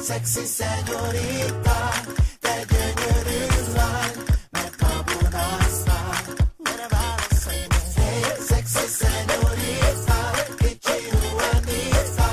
Sexy señorita, te gyönyörű lány, megkabonáztál. Gyere válaszolj meg. Hey, sexy señorita, kicsi Juanita,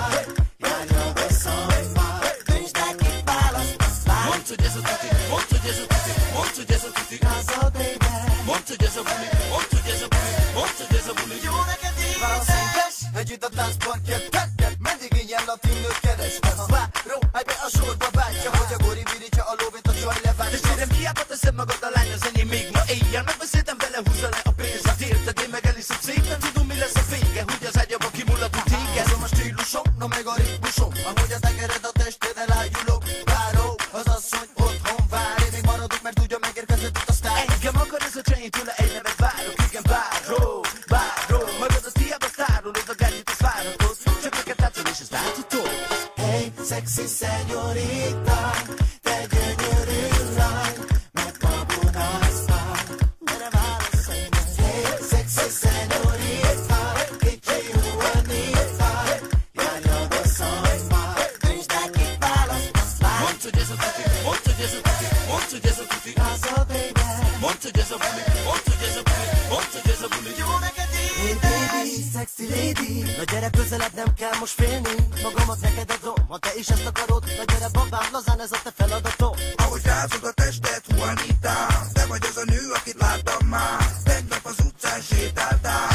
járja be szombat, döntsd el, kit választasz lány. Mondd, hogy ez a tuti, mondd, hogy ez a tuti, mondd, hogy ez a tuti. Házal, baby. Mondd, hogy ez a buli, mondd, hogy ez a buli, mondd, hogy ez a buli. Jó neked ízes, együtt a táncban jöttek, mindig ilyen latin nőt keresnek. Váró, állj be a sorba, bántja, hogy a gori virítja a lóvét, a csaj levált. És kérem, hiába teszem magad a lány, az enyém még ma éjjel. Megbeszéltem vele, húzza le a pénzet, érted, én meg eliszem szépen. Tudom, mi lesz a vége, hogy az ágyaba kimullatunk téged. Házom a stílusom, no meg a ritmusom, ahogy a tegered a tested, elájulok. Váró, az asszony otthon vár, én még maradok, mert tudja, megérkezett itt a sztár. Engem akar ez a csaj, én tőle egy nevet várok, igen, váró, váró. Magad azt hiába sztárolod, a gárgyit azt várhatod, csak neked látszol és ezt láthatod. Hey, sexy señorita, te gyönyörű lány, megkabonáztál. Gyere válaszolj meg. Hey, sexy señorita, kicsi Juanita, járja be szombat, döntsd el, kit választasz lány. Mondd, hogy ez a tuti, mondd, hogy ez a tuti, mondd, hogy ez a tuti. Házal, baby. Mondd, hogy ez a buli, mondd, hogy ez a buli, mondd, hogy ez a buli. Jó neked hey baby, sexy lady, na gyere közelebb, nem kell most félni. Magamat neked adom, ha te is ezt akarod. Na gyere babám, lazán ez a te feladatom. Ahogy rázod a testet, Juanita, te vagy az a nő, akit láttam már. Tegnap az utcán sétáltál,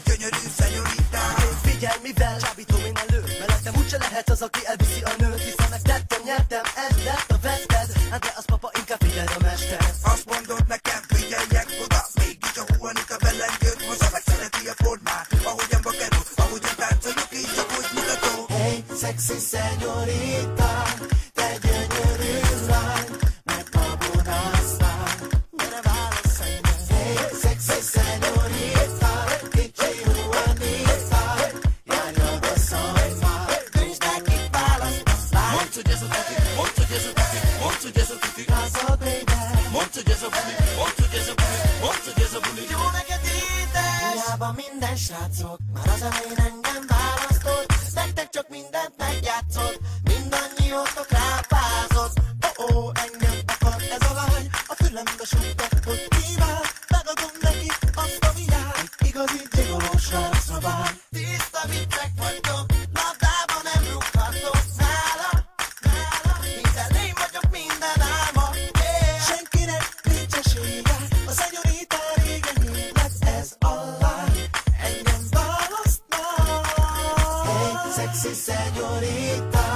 gyönyörű szenyorita. Figyelj, mivel csábítom én elő, mellettem úgyse lehet az, aki elviszi a nőt. Hiszen megtettem, nyertem, ez lett a veszted. Hát de az papa, inkább figyelj a mester. Azt mondod nekem, figyeljek oda, mégis a Juanita velem jött hozzá, meg szereti a formát, ahogyan bakerül, ahogyan táncolok, így csak úgy mutatom. Hey, sexy señorita, te gyönyörű lány, megkabonáztál. Gyere válaszolj meg. Hey, sexy señorita, kicsi Juanita, járja be szombat, döntsd el, kit választasz lány. Mondd, hogy ez a tuti, mondd, hogy ez a tuti, mondd, hogy ez a tuti. Házal, baby. Mondd, hogy ez a buli, mondd, hogy ez a buli, mondd, hogy ez a buli. Jó neked ízes. Hiába minden srácok, már az elején engem választott. Nektek csak mindent megjátszott, mindannyiótok rápázott. Oh, engem akar ez a lány, a fülembe súgtak, hogy kíván. Megadom neki azt a vigyát, igazi gyilolós srácra vár. Tiszta viccek vagytok, labdába nem rúghatok. Nála, hiszen én vagyok minden álma. Senkinek nincs esélye, a szenyorita régen élet, ez a lány. Engem választna. Hey, sexy señorita,